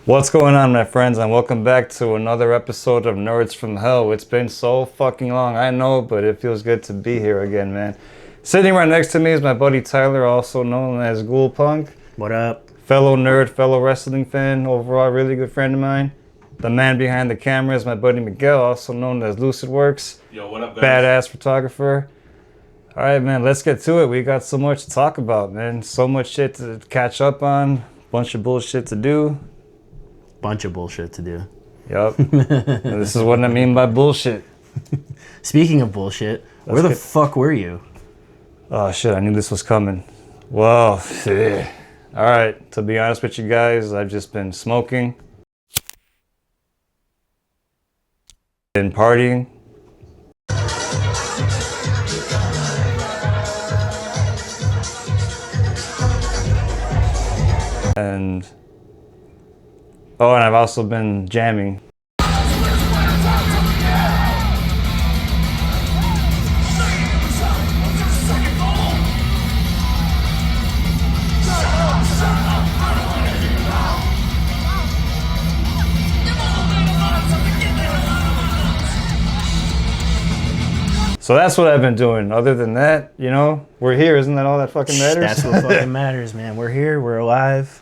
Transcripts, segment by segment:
What's going on, my friends, and welcome back to another episode of Nerds from Hell. It's been so fucking long, I know, but it feels good to be here again, man. Sitting right next to me is my buddy Tyler, also known as Ghoul Punk. What up? Fellow nerd, fellow wrestling fan, overall really good friend of mine. The man behind the camera is my buddy Miguel, also known as LucidWorks. Yo, what up, guys? Badass photographer. All right, man, let's get to it. We got so much to talk about, man. So much shit to catch up on. Bunch of bullshit to do. Bunch of bullshit to do. Yup. This is what I mean by bullshit. Speaking of bullshit, where the fuck were you? Oh shit, I knew this was coming. Well, alright, to be honest with you guys, I've just been smoking. Been partying. And I've also been jamming. So that's what I've been doing. Other than that, you know, we're here. Isn't that all that fucking matters? That's what fucking matters, man. We're here. We're alive.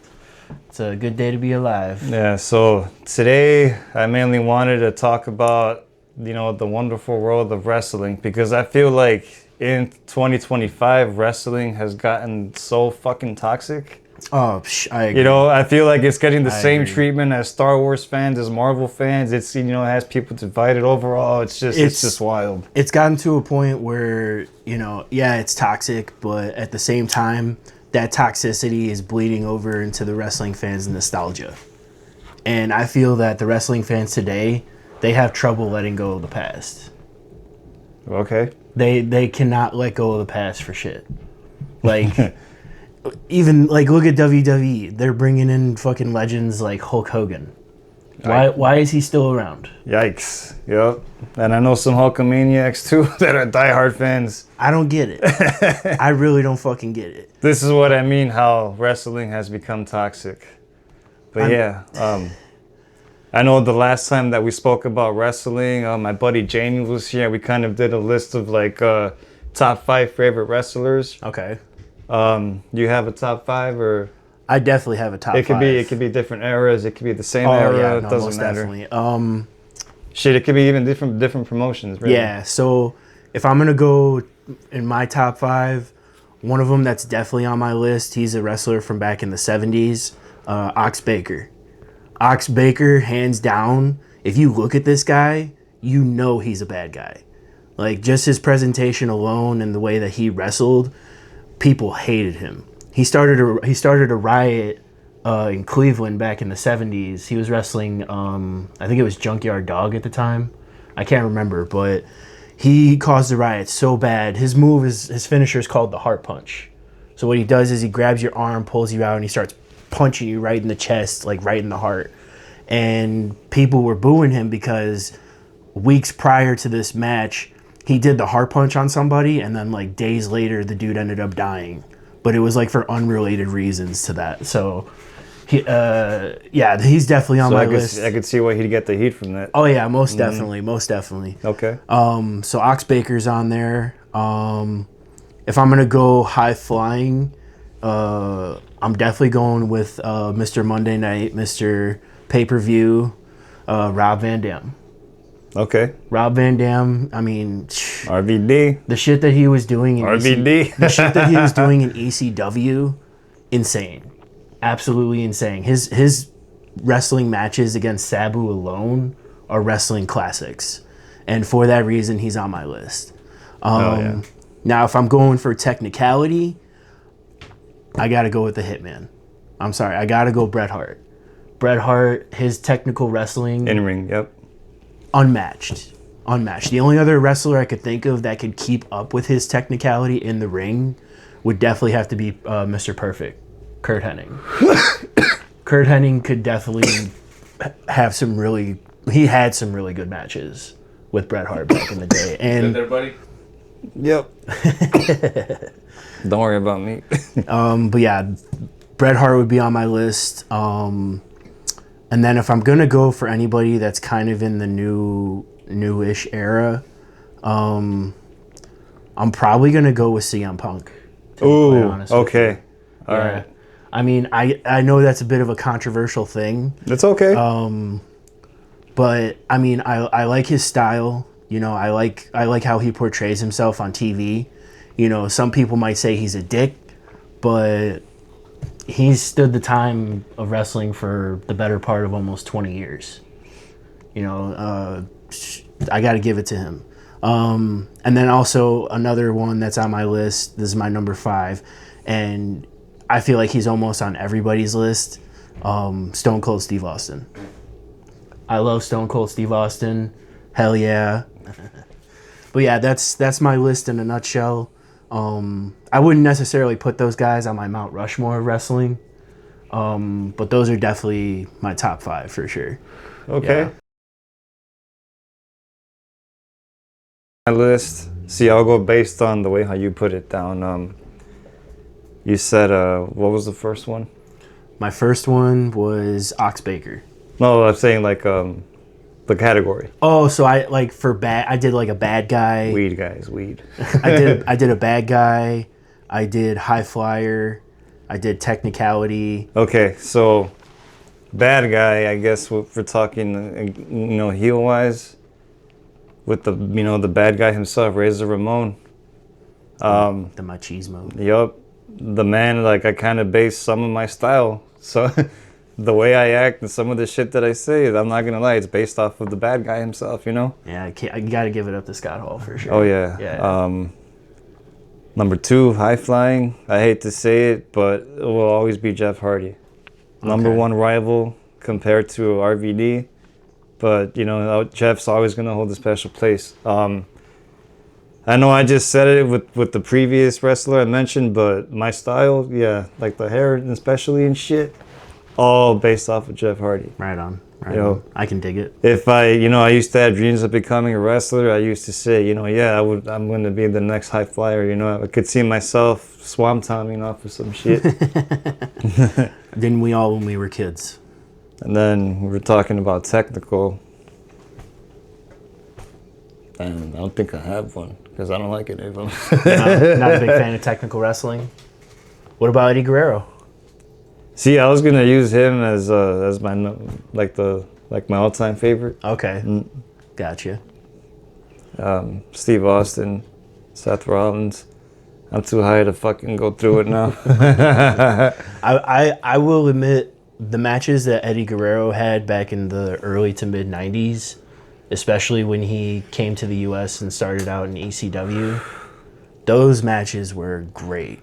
It's a good day to be alive. Yeah, so today I mainly wanted to talk about, you know, the wonderful world of wrestling, because I feel like in 2025 wrestling has gotten so fucking toxic. Oh, I agree. You know, I feel like it's getting the same agree. treatment as Star Wars fans, as Marvel fans. It's, you know, it has people divided overall. It's just wild. It's gotten to a point where, you know, yeah, it's toxic, but at the same time, that toxicity is bleeding over into the wrestling fans' nostalgia. And I feel that the wrestling fans today, they have trouble letting go of the past. Okay. They cannot let go of the past for shit. Like, even, like, look at WWE. They're bringing in fucking legends like Hulk Hogan. Why is he still around? Yikes. Yep. And I know some Hulkamaniacs too that are diehard fans. I don't get it. I really don't fucking get it. This is what I mean, how wrestling has become toxic. But I know the last time that we spoke about wrestling, my buddy Jamie was here. We kind of did a list of like top 5 favorite wrestlers. Okay. You have a top 5, or I definitely have a top 5. It could be different eras. It could be the same era. Yeah, It no, doesn't most matter. definitely. Shit, it could be even different promotions. Really. Yeah. So if I'm gonna go in my top 5, one of them that's definitely on my list. He's a wrestler from back in the '70s. Ox Baker. Ox Baker, hands down. If you look at this guy, you know he's a bad guy. Like, just his presentation alone and the way that he wrestled, people hated him. He started a riot in Cleveland back in the '70s. He was wrestling, I think it was Junkyard Dog at the time. I can't remember, but he caused a riot so bad. His finisher is called the heart punch. So what he does is he grabs your arm, pulls you out, and he starts punching you right in the chest, like right in the heart. And people were booing him because weeks prior to this match, he did the heart punch on somebody, and then like days later, the dude ended up dying. But it was like for unrelated reasons to that. So, he's definitely on my list. I could see why he'd get the heat from that. Oh yeah, most definitely. Okay. So Ox Baker's on there. If I'm gonna go high flying, I'm definitely going with Mr. Monday Night, Mr. Pay-Per-View, Rob Van Dam. Okay. Rob Van Dam, I mean, RVD. the shit that he was doing in RVD. the shit that he was doing in ECW, insane, absolutely insane. His wrestling matches against Sabu alone are wrestling classics, and for that reason, he's on my list. Now, if I'm going for technicality, I gotta go with the Hitman. I'm sorry, I gotta go Bret Hart. Bret Hart, his technical wrestling, In ring. Yep. unmatched. The only other wrestler I could think of that could keep up with his technicality in the ring would definitely have to be Mr. Perfect, Kurt Hennig. Kurt Hennig could definitely have he had some really good matches with Bret Hart back in the day. And there, buddy? Yep. Don't worry about me. but yeah, Bret Hart would be on my list. And And then if I'm gonna go for anybody that's kind of in the newish era, I'm probably gonna go with CM Punk. To be quite Ooh, honest with okay. you. All Yeah. right. I mean, I know that's a bit of a controversial thing, That's okay. but I mean, I like his style. You know, I like how he portrays himself on TV. You know, some people might say he's a dick, but he's stood the time of wrestling for the better part of almost 20 years. You know, I got to give it to him. And then also another one that's on my list. This is my number 5, and I feel like he's almost on everybody's list. Stone Cold Steve Austin. I love Stone Cold Steve Austin. Hell yeah. But yeah, that's my list in a nutshell. I wouldn't necessarily put those guys on my Mount Rushmore of wrestling, but those are definitely my top 5 for sure. Okay. Yeah. My list. See, I'll go based on the way how you put it down. You said, what was the first one? My first one was Ox Baker. No, I'm saying like the category. Oh, so I like for bad. I did like a bad guy. Weed, guys, weed. I did a bad guy. I did high flyer. I did technicality. Okay, so bad guy. I guess if we're talking, heel wise, with the the bad guy himself, Razor Ramon. The machismo. Yup, the man. Like I kind of base some of my style. So the way I act and some of the shit that I say, I'm not gonna lie, it's based off of the bad guy himself. Yeah, I got to give it up to Scott Hall for sure. Oh yeah. Yeah. Number 2, high flying. I hate to say it, but it will always be Jeff Hardy. Number 1 rival compared to RVD, but Jeff's always gonna hold a special place. I know I just said it with the previous wrestler I mentioned, but my style, yeah, like the hair and especially and shit, all based off of Jeff Hardy. Right on. Right on. I can dig it. If I used to have dreams of becoming a wrestler, I used to say, I'm going to be the next high flyer. I could see myself swamp tomming off of some shit. Didn't we all when we were kids? And then we were talking about technical. And I don't think I have one because I don't like any of them. Not a big fan of technical wrestling. What about Eddie Guerrero? See, I was gonna use him as my my all-time favorite. Okay, gotcha. Steve Austin, Seth Rollins. I'm too high to fucking go through it now. I will admit the matches that Eddie Guerrero had back in the early to mid '90s, especially when he came to the U.S. and started out in ECW, those matches were great.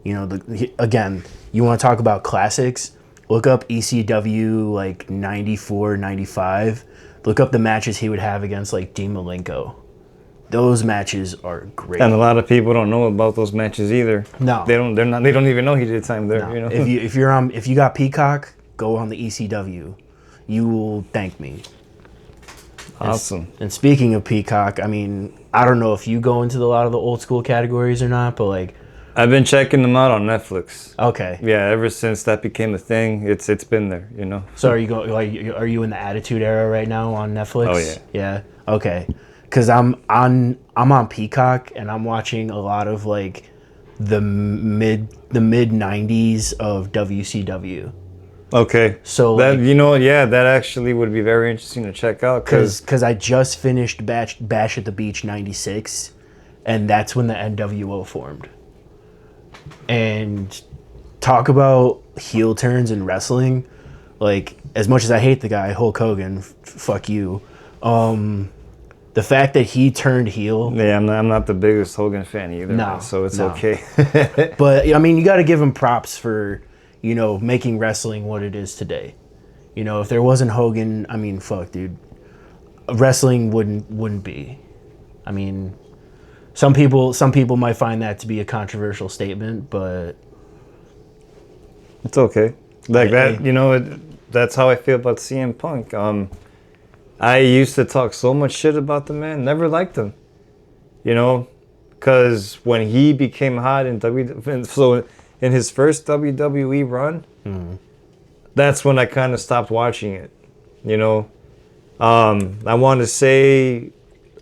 Again, you want to talk about classics? Look up ECW like 94, 95. Look up the matches he would have against like Dean Malenko. Those matches are great. And a lot of people don't know about those matches either. No. They don't even know he did time there, No. If you got Peacock, go on the ECW. You will thank me. Awesome. And speaking of Peacock, I mean, I don't know if you go into a lot of the old school categories or not, but like I've been checking them out on Netflix. Okay. Yeah, ever since that became a thing, it's been there, So are you in the Attitude Era right now on Netflix? Oh yeah. Yeah. Okay. Cuz I'm on Peacock and I'm watching a lot of like the mid 90s of WCW. Okay. So that that actually would be very interesting to check out cuz I just finished Bash at the Beach 96 and that's when the NWO formed. And talk about heel turns in wrestling. Like, as much as I hate the guy, Hulk Hogan, fuck you. The fact that he turned heel. Yeah, I'm not the biggest Hogan fan either. No, so it's no. okay. But, I mean, you got to give him props for, making wrestling what it is today. If there wasn't Hogan, I mean, fuck, dude. Wrestling wouldn't be. I mean, some people might find that to be a controversial statement, but it's okay. That's how I feel about CM Punk. I used to talk so much shit about the man, never liked him. Because when he became hot in his first WWE run, that's when I kind of stopped watching it. You know, I want to say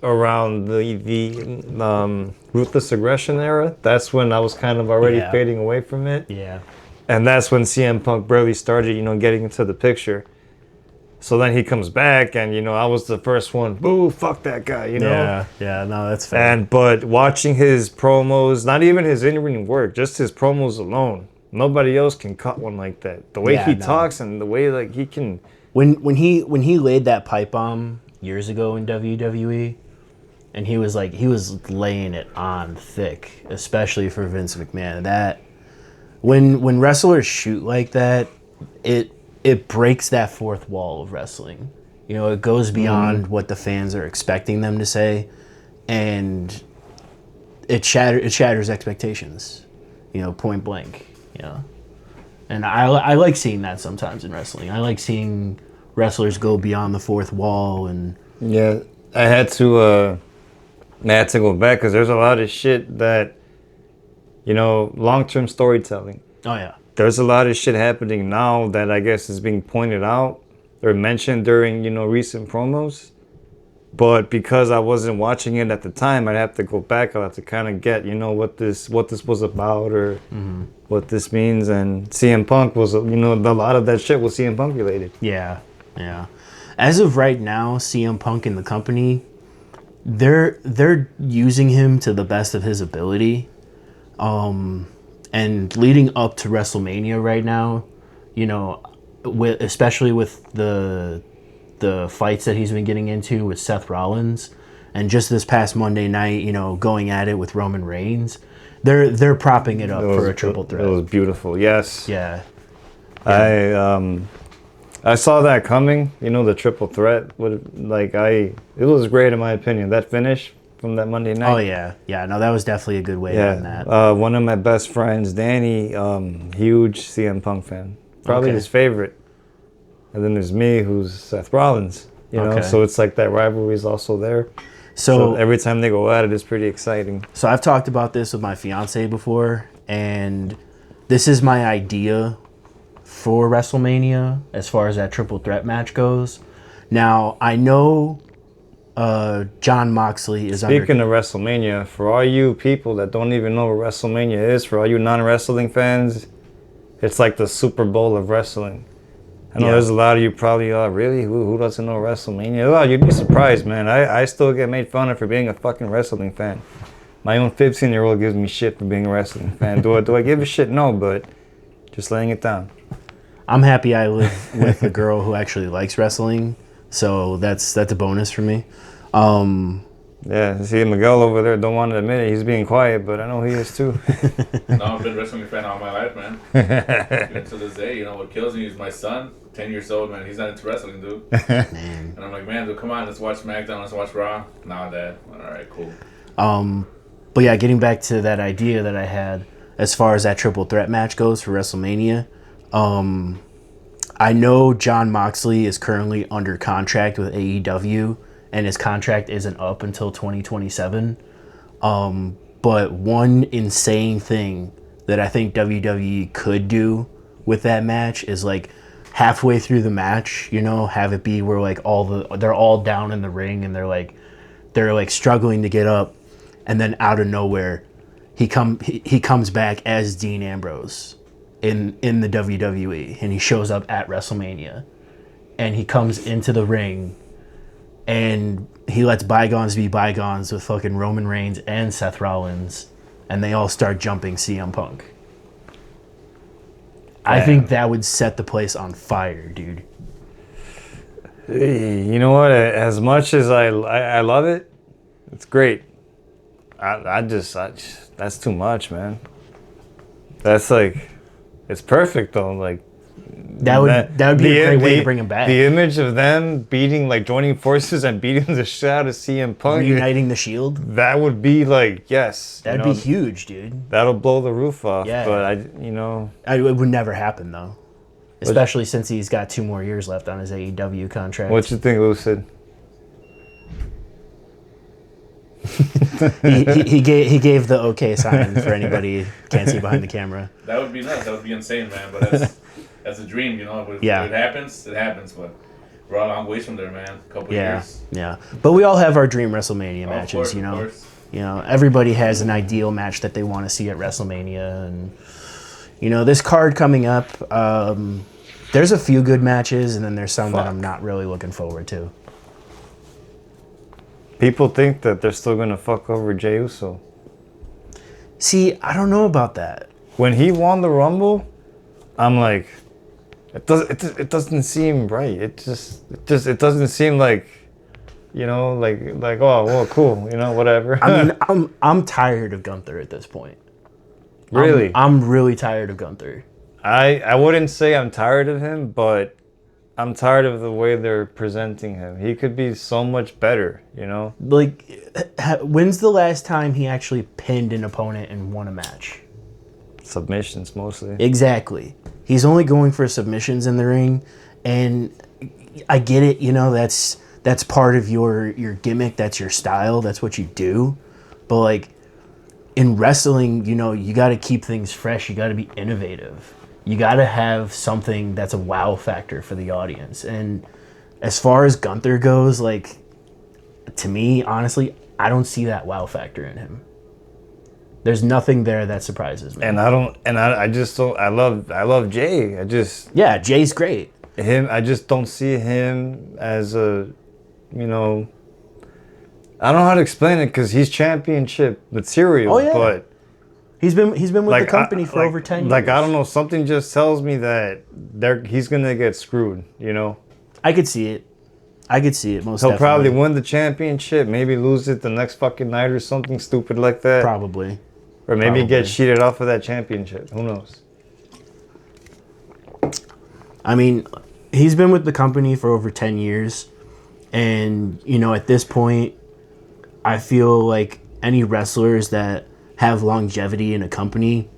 around the Ruthless Aggression era. That's when I was kind of already fading away from it. Yeah. And that's when CM Punk barely started, you know, getting into the picture. So then he comes back, and you know, I was the first one. Boo! Fuck that guy, you know. Yeah. No, that's fair. But watching his promos, not even his in-ring work, just his promos alone, nobody else can cut one like that. The way he talks and the way like he can. When he laid that pipe bomb years ago in WWE, and he was laying it on thick, especially for Vince McMahon. That when wrestlers shoot like that, it breaks that fourth wall of wrestling. You know, it goes beyond what the fans are expecting them to say, and it shatters expectations. You know, point blank. You know, and I like seeing that sometimes in wrestling. I like seeing wrestlers go beyond the fourth wall. And yeah, I had to go back because there's a lot of shit that, you know, long-term storytelling. Oh yeah. There's a lot of shit happening now that I guess is being pointed out or mentioned during, you know, recent promos. But because I wasn't watching it at the time, I'd have to go back. I'll have to kind of get, you know, what this was about or what this means. And CM Punk was, you know, a lot of that shit was CM Punk related. Yeah. As of right now, CM Punk and the company, they're using him to the best of his ability. And leading up to WrestleMania right now, you know, especially with the fights that he's been getting into with Seth Rollins, and just this past Monday night, you know, going at it with Roman Reigns, they're propping it up for a triple threat. It was beautiful. Yes. Yeah. I saw that coming. You know, the triple threat. It was great in my opinion. That finish from that Monday night. Oh yeah. No, that was definitely a good way to end that. One of my best friends, Danny, huge CM Punk fan. Probably his favorite. And then there's me, who's Seth Rollins. You know, so it's like that rivalry is also there. So every time they go at it, it's pretty exciting. So I've talked about this with my fiance before, and this is my idea for WrestleMania as far as that triple threat match goes. Now, I know John Moxley is Speaking of WrestleMania, for all you people that don't even know what WrestleMania is, for all you non-wrestling fans, it's like the Super Bowl of wrestling. I know there's a lot of you probably, really? Who doesn't know WrestleMania? Well, you'd be surprised, man. I still get made fun of for being a fucking wrestling fan. My own 15-year-old gives me shit for being a wrestling fan. Do I give a shit? No, but just laying it down. I'm happy I live with a girl who actually likes wrestling, so that's a bonus for me. Yeah, see Miguel over there don't want to admit it. He's being quiet, but I know he is too. No, I've been a wrestling fan all my life, man. Even to this day, you know, what kills me is my son, 10 years old, man. He's not into wrestling, dude. And I'm like, man, dude, come on, let's watch SmackDown, let's watch Raw. Nah, Dad. All right, cool. But yeah, getting back to that idea that I had as far as that triple threat match goes for WrestleMania, I know John Moxley is currently under contract with AEW, and his contract isn't up until 2027. But one insane thing that I think WWE could do with that match is like halfway through the match, you know, have it be where like they're all down in the ring and they're like struggling to get up, and then out of nowhere he comes back as Dean Ambrose in the WWE, and he shows up at WrestleMania, and he comes into the ring and he lets bygones be bygones with fucking Roman Reigns and Seth Rollins, and they all start jumping CM Punk. I think that would set the place on fire, dude. You know what? As much as I love it, it's great. I just that's too much, man. That's like, it's perfect though. Like that would be a great way to bring him back. The image of them joining forces and beating the shit out of CM Punk, reuniting the Shield. That would be like, yes, that'd be huge, dude. That'll blow the roof off. Yeah, but it would never happen though, especially since he's got 2 more years left on his AEW contract. What you think, Lucid? he gave the okay sign for anybody who can't see behind the camera. That would be nuts. That would be insane, man. But That's a dream, you know. If Yeah. it happens, it happens. But we're a long ways from there, man. A couple years. Yeah. But we all have our dream WrestleMania Of matches, course, you of know. course. You know, everybody has an ideal match that they want to see at WrestleMania, and you know, this card coming up, there's a few good matches, and then there's some that I'm not really looking forward to. People think that they're still gonna fuck over Jey Uso. See, I don't know about that. When he won the Rumble, I'm like, it doesn't seem right. It doesn't seem like, you know, like oh well, cool, you know, whatever. I mean, I'm tired of Gunther at this point. Really, I'm really tired of Gunther. I wouldn't say I'm tired of him, but I'm tired of the way they're presenting him. He could be so much better, you know. Like, when's the last time he actually pinned an opponent and won a match? Submissions mostly. Exactly. He's only going for submissions in the ring, and I get it. You know, that's part of your gimmick. That's your style. That's what you do. But like in wrestling, you know, you got to keep things fresh. You got to be innovative. You got to have something that's a wow factor for the audience. And as far as Gunther goes, like, to me, honestly, I don't see that wow factor in him. There's nothing there that surprises me. I just don't. I love Jay. Yeah, Jay's great. I just don't see him as a, you know, I don't know how to explain it because he's championship material. Oh, yeah. But He's been with the company for over 10 years. Like, I don't know, something just tells me that he's gonna get screwed, you know? I could see it. Most He'll definitely. probably win the championship, maybe lose it the next fucking night or something stupid like that. Probably. Or maybe get cheated off of that championship. Who knows? I mean, he's been with the company for over 10 years. And, you know, at this point, I feel like any wrestlers that have longevity in a company,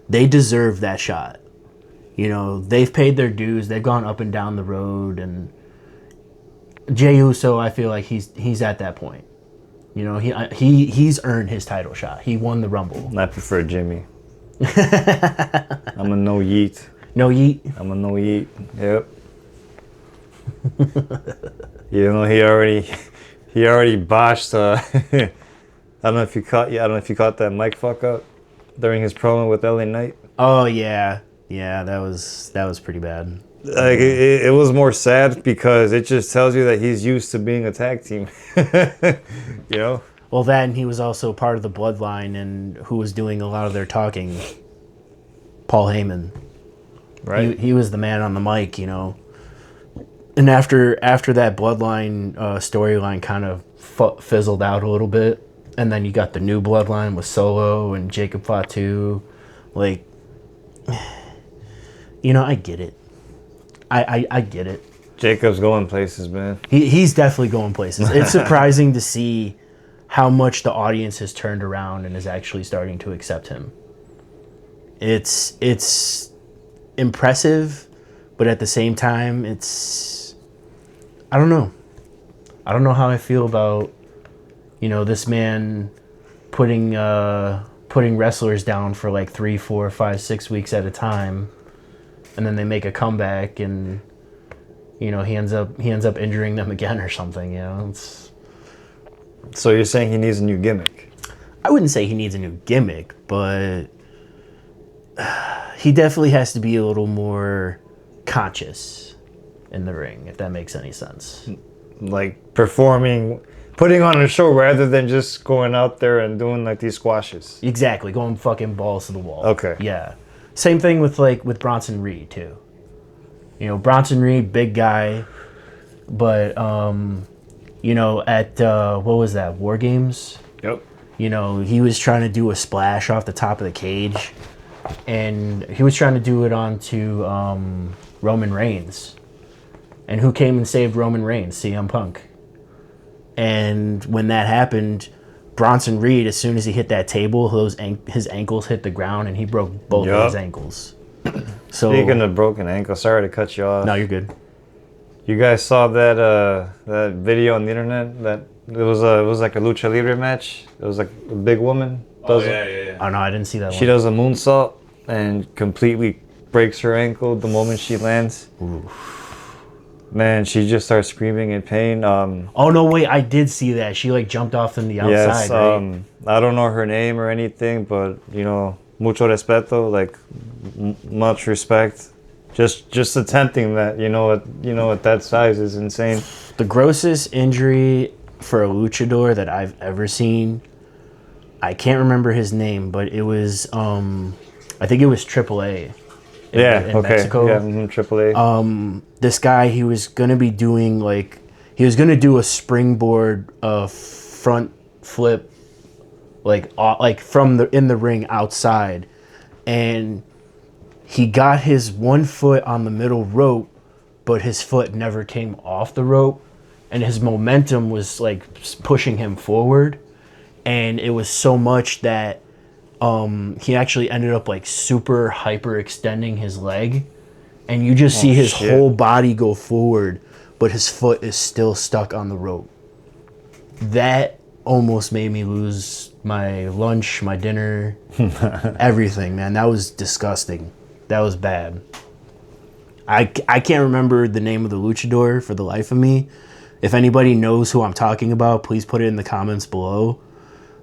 they deserve that shot. You know, they've paid their dues. They've gone up and down the road. And Jey Uso, I feel like he's at that point. You know, he's earned his title shot. He won the Rumble. I prefer Jimmy. I'm a no yeet. No yeet. I'm a no yeet. Yep. You know, he already botched. I don't know if you caught that mic fuck up during his promo with LA Knight. Oh yeah, that was pretty bad. Like it was more sad because it just tells you that he's used to being a tag team. You know. Well, then he was also part of the Bloodline, and who was doing a lot of their talking? Paul Heyman. Right. He was the man on the mic, you know. And after that Bloodline storyline kind of fizzled out a little bit, and then you got the new Bloodline with Solo and Jacob Fatu, like, you know, I get it. I get it. Jacob's going places, man. He's definitely going places. It's surprising to see how much the audience has turned around and is actually starting to accept him. It's impressive, but at the same time, I don't know. I don't know how I feel about, you know, this man putting wrestlers down for like 3, 4, 5, 6 weeks at a time, and then they make a comeback, and you know he ends up injuring them again or something. You know, So you're saying he needs a new gimmick? I wouldn't say he needs a new gimmick, but he definitely has to be a little more conscious in the ring, if that makes any sense. Like putting on a show rather than just going out there and doing like these squashes. Exactly, going fucking balls to the wall. Okay. Yeah. Same thing with Bronson Reed too. You know, Bronson Reed, big guy, but you know, at what was that, War Games? Yep. You know, he was trying to do a splash off the top of the cage, and he was trying to do it onto Roman Reigns. And who came and saved Roman Reigns? CM Punk. And when that happened, Bronson Reed, as soon as he hit that table, his ankles hit the ground, and he broke both of his ankles. So, speaking of broken ankles, sorry to cut you off. No, you're good. You guys saw that video on the internet that it was like a lucha libre match. It was like a big woman. Yeah. Oh no, I didn't see that She one. does a moonsault and completely breaks her ankle the moment she lands. Man, she just starts screaming in pain. Oh no, wait! I did see that. She like jumped off from the outside. Yes, right? I don't know her name or anything, but you know, mucho respeto, like much respect. Just attempting that, you know, at that size is insane. The grossest injury for a luchador that I've ever seen. I can't remember his name, but it was I think it was AAA. In Mexico. Yeah, AAA. This guy, he was gonna do a springboard front flip, like from in the ring outside, and he got his one foot on the middle rope, but his foot never came off the rope, and his momentum was like pushing him forward, and it was so much that he actually ended up like super hyper extending his leg, and you just see his whole body go forward, but his foot is still stuck on the rope. That almost made me lose my lunch, my dinner, everything, man. That was disgusting. That was bad. I can't remember the name of the luchador for the life of me. If anybody knows who I'm talking about, please put it in the comments below.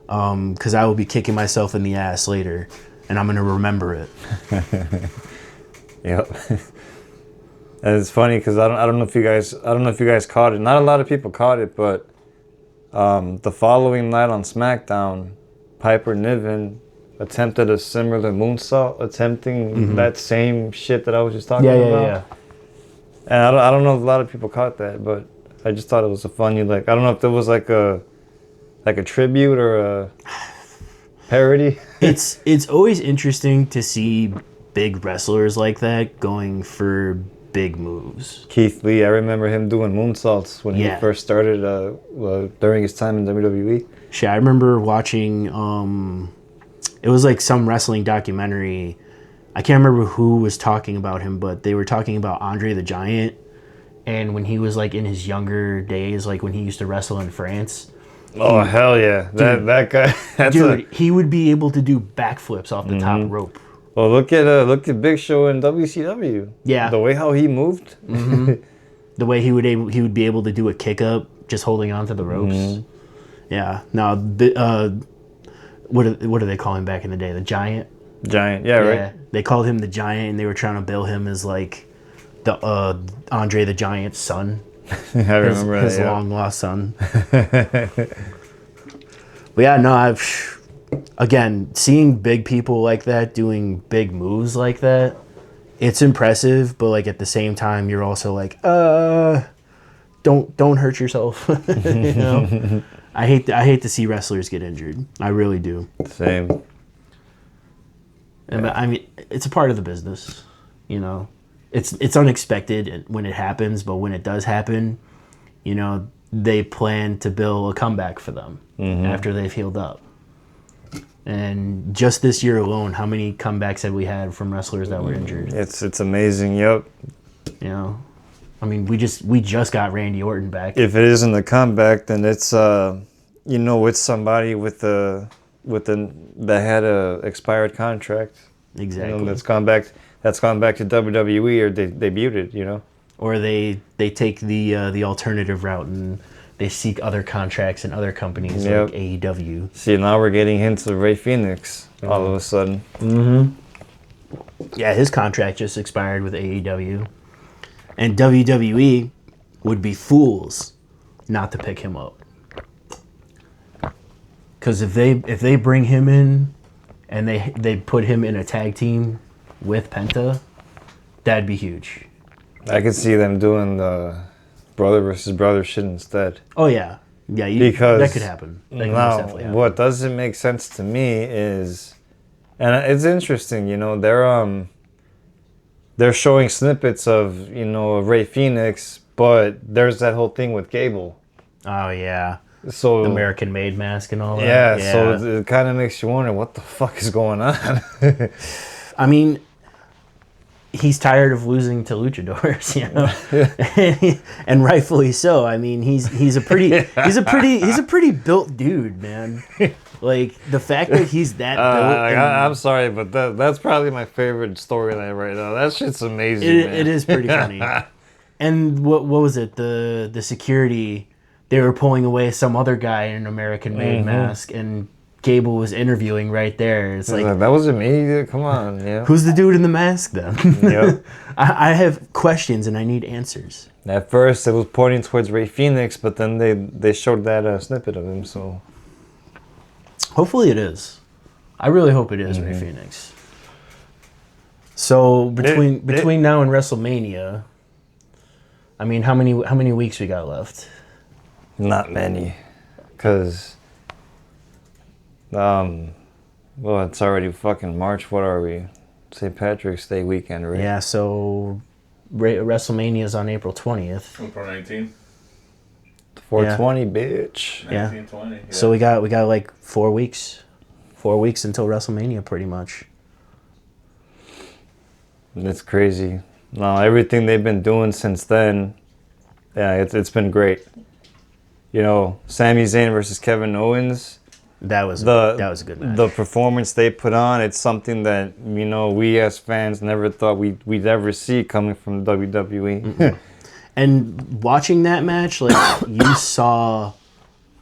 Because I will be kicking myself in the ass later, and I'm gonna remember it. Yep. And it's funny because I don't know if you guys caught it. Not a lot of people caught it, but the following night on SmackDown, Piper Niven attempted a similar moonsault, attempting that same shit that I was just talking about. Yeah. And I don't know if a lot of people caught that, but I just thought it was a funny, like, I don't know if there was like a tribute or a parody. It's always interesting to see big wrestlers like that going for big moves. Keith Lee, I remember him doing moonsaults when he first started during his time in WWE. Shit, I remember watching, it was like some wrestling documentary. I can't remember who was talking about him, but they were talking about Andre the Giant, and when he was like in his younger days, like when he used to wrestle in France. Oh, hell yeah. That guy. He would be able to do backflips off the top rope. Well, look at Big Show in WCW. Yeah. The way how he moved. The way he would be able to do a kick up just holding onto the ropes. Yeah. Now, what do they call him back in the day? The Giant? Giant, yeah, right. They called him the Giant, and they were trying to bill him as like the Andre the Giant's son. I remember his long lost son. But yeah, no, again, seeing big people like that doing big moves like that, it's impressive, but like at the same time you're also like, don't hurt yourself. You know? I hate to see wrestlers get injured. I really do. Same. And I mean, it's a part of the business, you know. It's unexpected when it happens, but when it does happen, you know, they plan to build a comeback for them after they've healed up. And just this year alone, how many comebacks have we had from wrestlers that were injured? It's amazing. Yep. You know, I mean, we just got Randy Orton back. If it isn't a comeback, then it's you know, it's somebody that had a expired contract. Exactly. You know, that's gone back to WWE or they debuted it, you know. Or they take the alternative route and they seek other contracts in other companies like AEW. See, now we're getting hints of Ray Phoenix all of a sudden. Yeah, his contract just expired with AEW. And WWE would be fools not to pick him up. Because if they bring him in and they put him in a tag team with Penta, that'd be huge. I could see them doing the brother versus brother shit instead. Oh yeah, because that could happen. That could most definitely happen. What doesn't make sense to me is, and it's interesting, you know, they're showing snippets of, you know, Ray Phoenix, but there's that whole thing with Gable. Oh yeah. So the American Made mask and all that. Yeah, so it kind of makes you wonder what the fuck is going on. I mean, he's tired of losing to luchadors, you know, and rightfully so. I mean, he's a pretty built dude, man. Like the fact that he's that built. I'm sorry, but that's probably my favorite storyline right now. That shit's amazing. It is pretty funny. And what was it? The security, they were pulling away some other guy in an American-made mask, and Gable was interviewing right there. It's like, that wasn't me. Come on, yeah. Who's the dude in the mask then? Yep. I have questions and I need answers. At first, it was pointing towards Ray Phoenix, but then they showed that snippet of him. So hopefully it is. I really hope it is Ray Phoenix. So between now and WrestleMania, I mean, how many weeks we got left? Not many, because well, it's already fucking March. What are we? St. Patrick's Day weekend, right? Yeah. So WrestleMania is on April 20th. April 19. 420, bitch. 1920. Yeah. So we got like 4 weeks. 4 weeks until WrestleMania, pretty much. It's crazy. No, everything they've been doing since then, yeah, it's been great. You know, Sami Zayn versus Kevin Owens. That was a good match. The performance they put on, it's something that, you know, we as fans never thought we'd ever see coming from WWE. And watching that match, like, you saw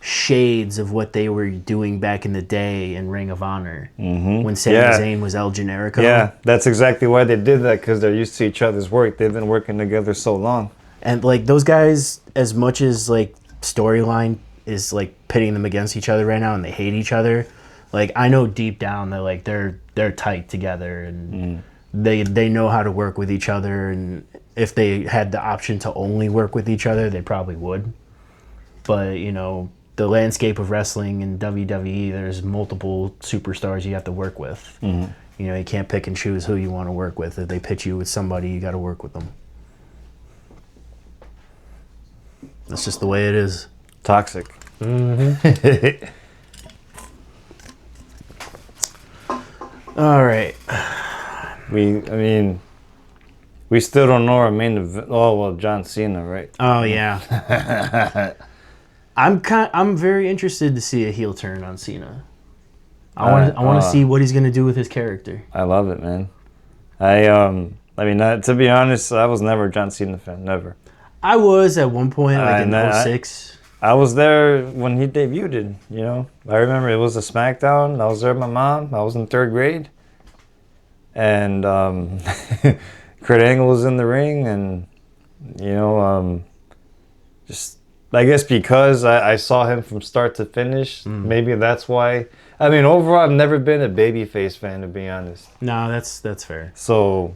shades of what they were doing back in the day in Ring of Honor when Sami Zayn was El Generico. Yeah, that's exactly why they did that, because they're used to each other's work. They've been working together so long. And, like, those guys, as much as, like, storyline is, like, pitting them against each other right now and they hate each other, like, I know deep down that, like, they're tight together and they know how to work with each other, and if they had the option to only work with each other, they probably would. But, you know, the landscape of wrestling in WWE, there's multiple superstars you have to work with. You know, you can't pick and choose who you want to work with. If they pitch you with somebody, you got to work with them. That's just the way it is. Toxic. All right. We still don't know our main event. Oh, well, John Cena, right? Oh, yeah. I'm very interested to see a heel turn on Cena. I want to see what he's going to do with his character. I love it, man. To be honest, I was never a John Cena fan, never. I was at one point, like in 06. I was there when he debuted, you know. I remember it was a SmackDown. I was there with my mom. I was in 3rd grade. And Kurt Angle was in the ring. And, you know, just, I guess because I saw him from start to finish, maybe that's why. I mean, overall, I've never been a babyface fan, to be honest. No, that's fair. So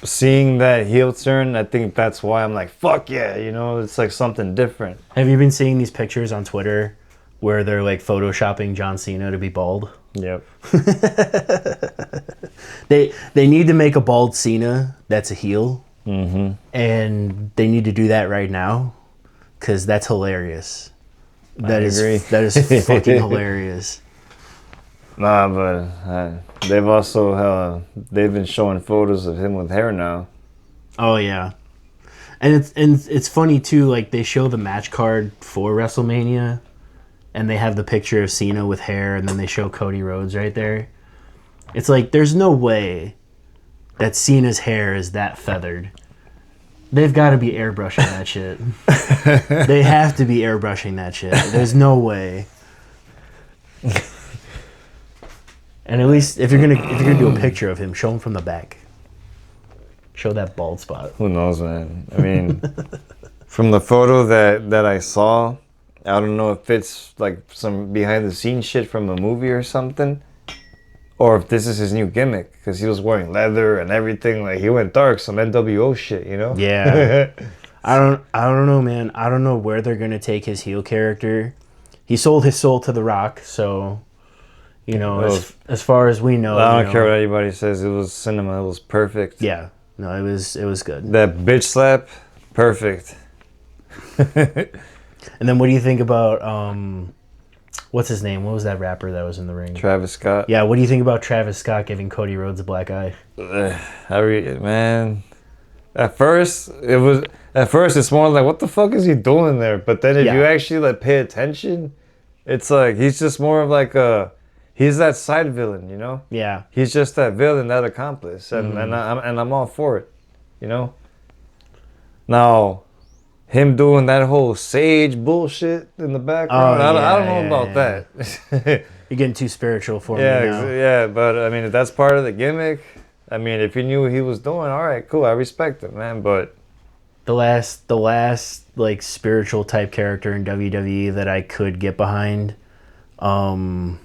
seeing that heel turn, I think that's why I'm like, fuck yeah, you know, it's like something different. Have you been seeing these pictures on Twitter where they're like photoshopping John Cena to be bald? Yep. They need to make a bald Cena that's a heel, and they need to do that right now, because that's hilarious. That is fucking hilarious. Nah, but they've been showing photos of him with hair now. Oh yeah, and it's funny too. Like, they show the match card for WrestleMania, and they have the picture of Cena with hair, and then they show Cody Rhodes right there. It's like, there's no way that Cena's hair is that feathered. They've got to be airbrushing that shit. They have to be airbrushing that shit. There's no way. And at least if you're gonna do a picture of him, show him from the back. Show that bald spot. Who knows, man? I mean, from the photo that I saw, I don't know if it's like some behind the scenes shit from a movie or something, or if this is his new gimmick, because he was wearing leather and everything. Like, he went dark, some NWO shit, you know? Yeah. I don't know, man. I don't know where they're gonna take his heel character. He sold his soul to The Rock, so, you know, as far as we know, I don't care what anybody says. It was cinema. It was perfect. Yeah, no, it was good. That bitch slap, perfect. And then what do you think about what's his name? What was that rapper that was in the ring? Travis Scott. Yeah, what do you think about Travis Scott giving Cody Rhodes a black eye? Man, at first it's more like, what the fuck is he doing there? But then if you actually like pay attention, It's like he's just more of like a, he's that side villain, you know. Yeah. He's just that villain, that accomplice, and I'm all for it, you know. Now, him doing that whole sage bullshit in the background, I don't know about that. You're getting too spiritual for me Yeah, now. yeah, but I mean, if that's part of the gimmick, I mean, if he knew what he was doing, all right, cool, I respect it, man. But The last like spiritual type character in WWE that I could get behind, God,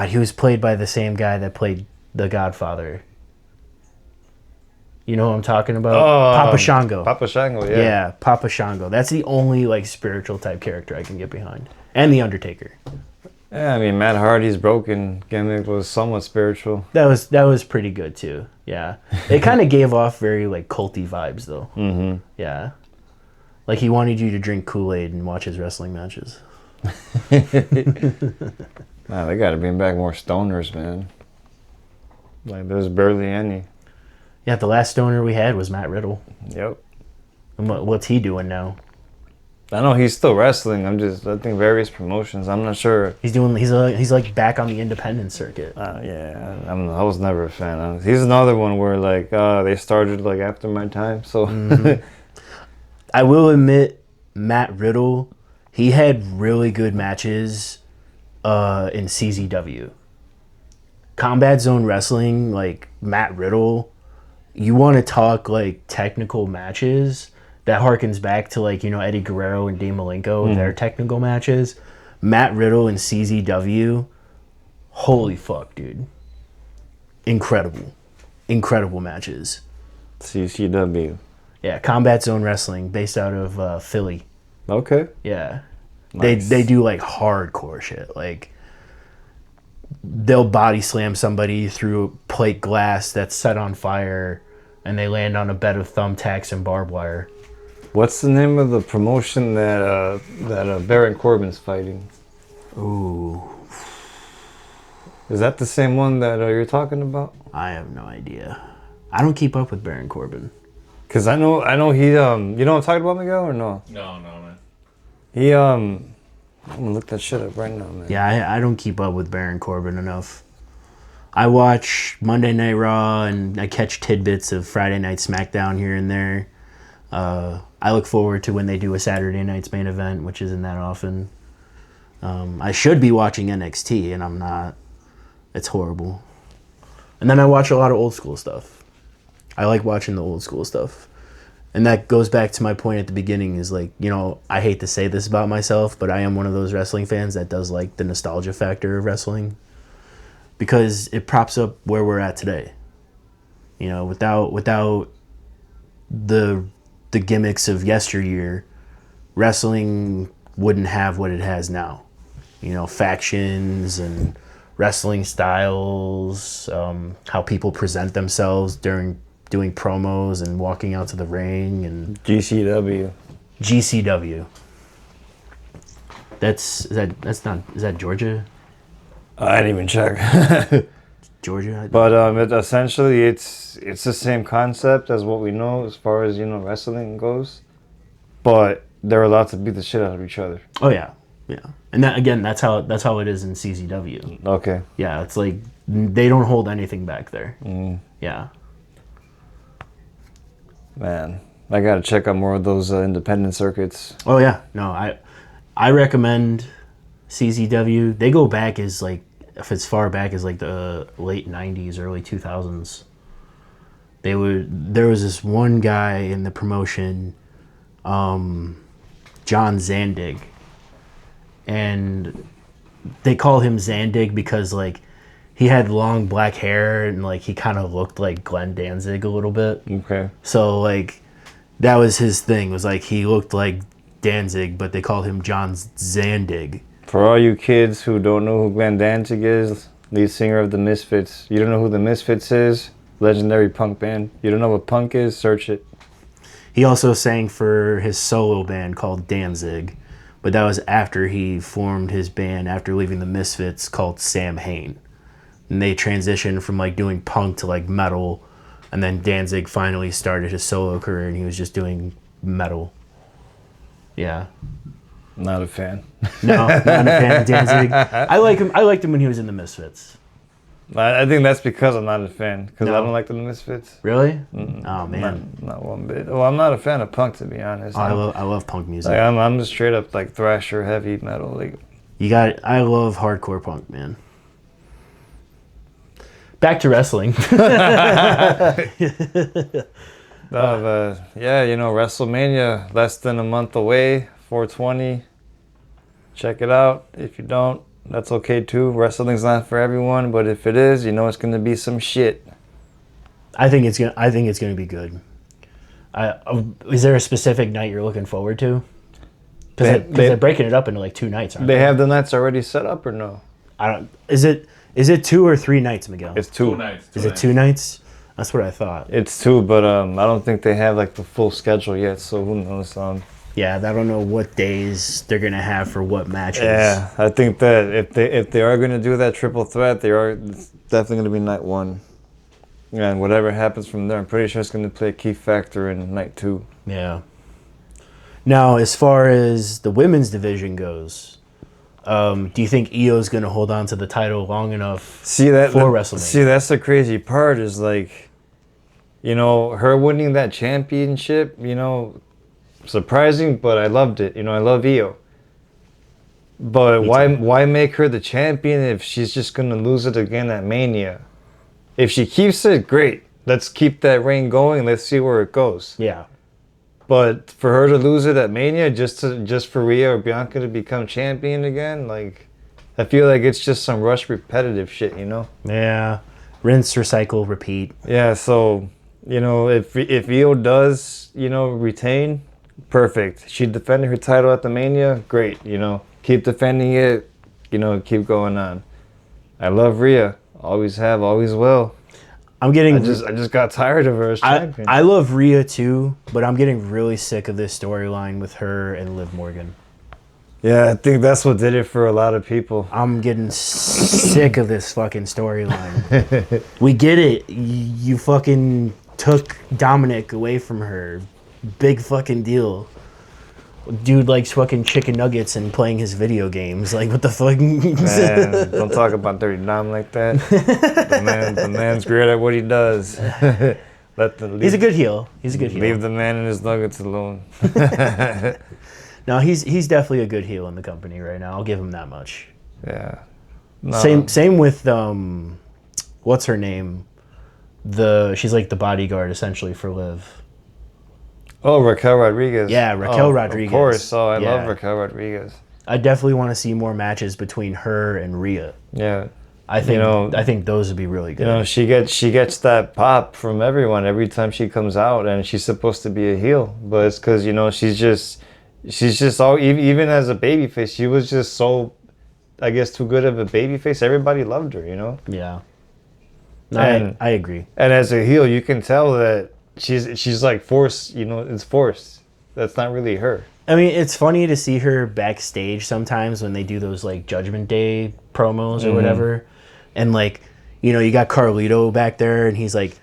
he was played by the same guy that played the Godfather. You know who I'm talking about? Papa Shango. Papa Shango, yeah. Yeah, Papa Shango. That's the only like spiritual type character I can get behind. And the Undertaker. Yeah, I mean, Matt Hardy's broken gimmick was somewhat spiritual. That was pretty good too. Yeah, it kind of gave off very like culty vibes though. Mm-hmm. Yeah, like he wanted you to drink Kool-Aid and watch his wrestling matches. Man, they got to bring back more stoners, man. Like, there's barely any. Yeah, the last stoner we had was Matt Riddle. Yep. And what's he doing now? I know he's still wrestling. I think various promotions. I'm not sure. He's like back on the independent circuit. Yeah, I was never a fan. He's another one where like they started like after my time. So I will admit, Matt Riddle, he had really good matches in CZW. Combat Zone Wrestling, like Matt Riddle, you want to talk like technical matches. That harkens back to like, you know, Eddie Guerrero and Dean Malenko, their technical matches. Matt Riddle and CZW, holy fuck, dude. Incredible. Incredible matches. CCW. Yeah, Combat Zone Wrestling, based out of Philly. Okay. Yeah. Nice. They do like hardcore shit. Like they'll body slam somebody through plate glass that's set on fire and they land on a bed of thumbtacks and barbed wire. What's the name of the promotion that Baron Corbin's fighting? Ooh, Is that the same one that you're talking about? I have no idea. I don't keep up with Baron Corbin. Cause I know he you know what I'm talking about, Miguel, or no? No, man. He I'm gonna look that shit up right now, man. Yeah, I don't keep up with Baron Corbin enough. I watch Monday Night Raw and I catch tidbits of Friday Night SmackDown here and there. I look forward to when they do a Saturday night's main event, which isn't that often. I should be watching NXT, and I'm not. It's horrible. And then I watch a lot of old school stuff. I like watching the old school stuff. And that goes back to my point at the beginning is like, you know, I hate to say this about myself, but I am one of those wrestling fans that does like the nostalgia factor of wrestling. Because it props up where we're at today. You know, without the gimmicks of yesteryear, wrestling wouldn't have what it has now. You know, factions and wrestling styles, how people present themselves during doing promos and walking out to the ring, and GCW. Is that Georgia? I didn't even check. Georgia? But essentially it's the same concept as what we know as far as, you know, wrestling goes. But they're allowed to beat the shit out of each other. Oh yeah. Yeah. And that again, that's how it is in CZW. Okay. Yeah, it's like they don't hold anything back there. Yeah. Man, I gotta check out more of those independent circuits. Oh yeah. No, I recommend CZW. They go back as as far back as like the late 90s, early 2000s. There was this one guy in the promotion, John Zandig, and they call him Zandig because like he had long black hair and like he kind of looked like Glenn Danzig a little bit. Okay. So like that was his thing, was like he looked like Danzig, but they called him John Zandig. For all you kids who don't know who Glenn Danzig is, lead singer of the Misfits. You don't know who the Misfits is? Legendary punk band. You don't know what punk is? Search it. He also sang for his solo band called Danzig, but that was after he formed his band after leaving the Misfits called Sam Hain. And they transitioned from like doing punk to like metal, and then Danzig finally started his solo career and he was just doing metal. Yeah. Not a fan. No, not a fan of Danzig. I like him. I liked him when he was in the Misfits. I think that's because I'm not a fan. Because I No. don't like the Misfits. Really? Oh man, Not one bit. Well, I'm not a fan of punk, to be honest. I love punk music. Like, I'm just straight up like thrasher, heavy metal. Like, I love hardcore punk, man. Back to wrestling. Yeah, you know, WrestleMania less than a month away. 420. Check it out. If you don't, that's okay too. Wrestling's not for everyone, but if it is, you know it's gonna be some shit. I think it's gonna be good. Is there a specific night you're looking forward to? Because they're breaking it up into like 2 nights, aren't they? They have the nights already set up or no? I don't. Is it 2 or 3 nights, Miguel? It's 2. 2 nights. Is it 2 nights? That's what I thought. It's 2, but I don't think they have like the full schedule yet. So who knows? Yeah, I don't know what days they're gonna have for what matches. Yeah, I think that if they are gonna do that triple threat, it's definitely gonna be night 1. And whatever happens from there, I'm pretty sure it's gonna play a key factor in night 2. Yeah. Now, as far as the women's division goes, do you think Io's gonna hold on to the title long enough for WrestleMania? See, that's the crazy part is like, you know, her winning that championship, you know, surprising, but I loved it. You know, I love Io. But why make her the champion if she's just gonna lose it again at Mania? If she keeps it, great. Let's keep that reign going. Let's see where it goes. Yeah. But for her to lose it at Mania, just for Rhea or Bianca to become champion again, like, I feel like it's just some rush repetitive shit, you know? Yeah. Rinse, recycle, repeat. Yeah, so, you know, if Io does, you know, retain, perfect. She defended her title at the Mania, great, you know. Keep defending it, you know, keep going on. I love Rhea. Always have, always will. I just got tired of her as champion. I love Rhea too, but I'm getting really sick of this storyline with her and Liv Morgan. Yeah, I think that's what did it for a lot of people. I'm getting sick of this fucking storyline. We get it. You fucking took Dominic away from her. Big fucking deal. Dude likes fucking chicken nuggets and playing his video games. Like, what the fuck? Man, don't talk about Dirty Dom like that. The man's great at what he does. He's a good heel. He's a good heel. Leave the man and his nuggets alone. No, he's definitely a good heel in the company right now. I'll give him that much. Yeah. No. Same with what's her name? She's like the bodyguard essentially for Liv. Oh, Raquel Rodriguez. Yeah, Raquel Rodriguez. Of course. Oh, I Yeah. love Raquel Rodriguez. I definitely want to see more matches between her and Rhea. Yeah. I think those would be really good. You know, she gets that pop from everyone every time she comes out, and she's supposed to be a heel, but it's because, you know, she's just all, even as a babyface, she was just so, I guess, too good of a babyface. Everybody loved her, you know. Yeah. No, I agree. And as a heel, you can tell that she's like forced. You know, it's forced. That's not really her. I mean, it's funny to see her backstage sometimes when they do those like Judgment Day promos or whatever, and like, you know, you got Carlito back there, and he's like,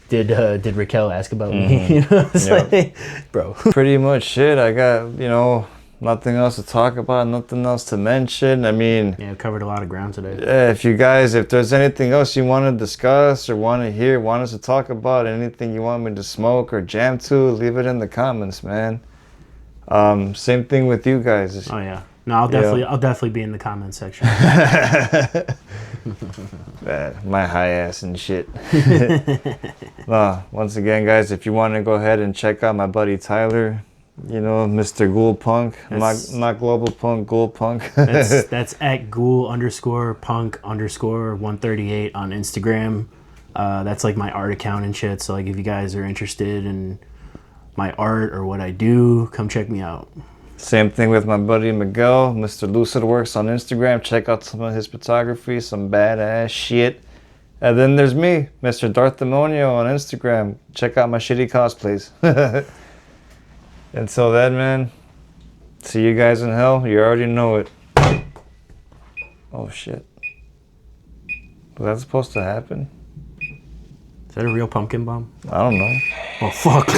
"Did Raquel ask about me?" You know, it's like, bro. Pretty much it. I got, you know, nothing else to talk about, nothing else to mention. I mean, Yeah, covered a lot of ground today. if there's anything else you want to discuss or want to hear, want us to talk about, anything you want me to smoke or jam to, leave it in the comments, man. Same thing with you guys. Oh yeah. No, I'll definitely be in the comments section. My high ass and shit. Once again, guys, if you want to go ahead and check out my buddy Tyler, you know, Mr. Ghoul Punk, not Global Punk, Ghoul Punk. that's at Ghoul_Punk_138 on Instagram. That's like my art account and shit. So like, if you guys are interested in my art or what I do, come check me out. Same thing with my buddy Miguel, Mr. Lucid Works on Instagram. Check out some of his photography, some badass shit. And then there's me, Mr. Darth Demonio on Instagram. Check out my shitty cosplays. Until then, man, see you guys in hell. You already know it. Oh, shit. Was that supposed to happen? Is that a real pumpkin bomb? I don't know. Oh, fuck.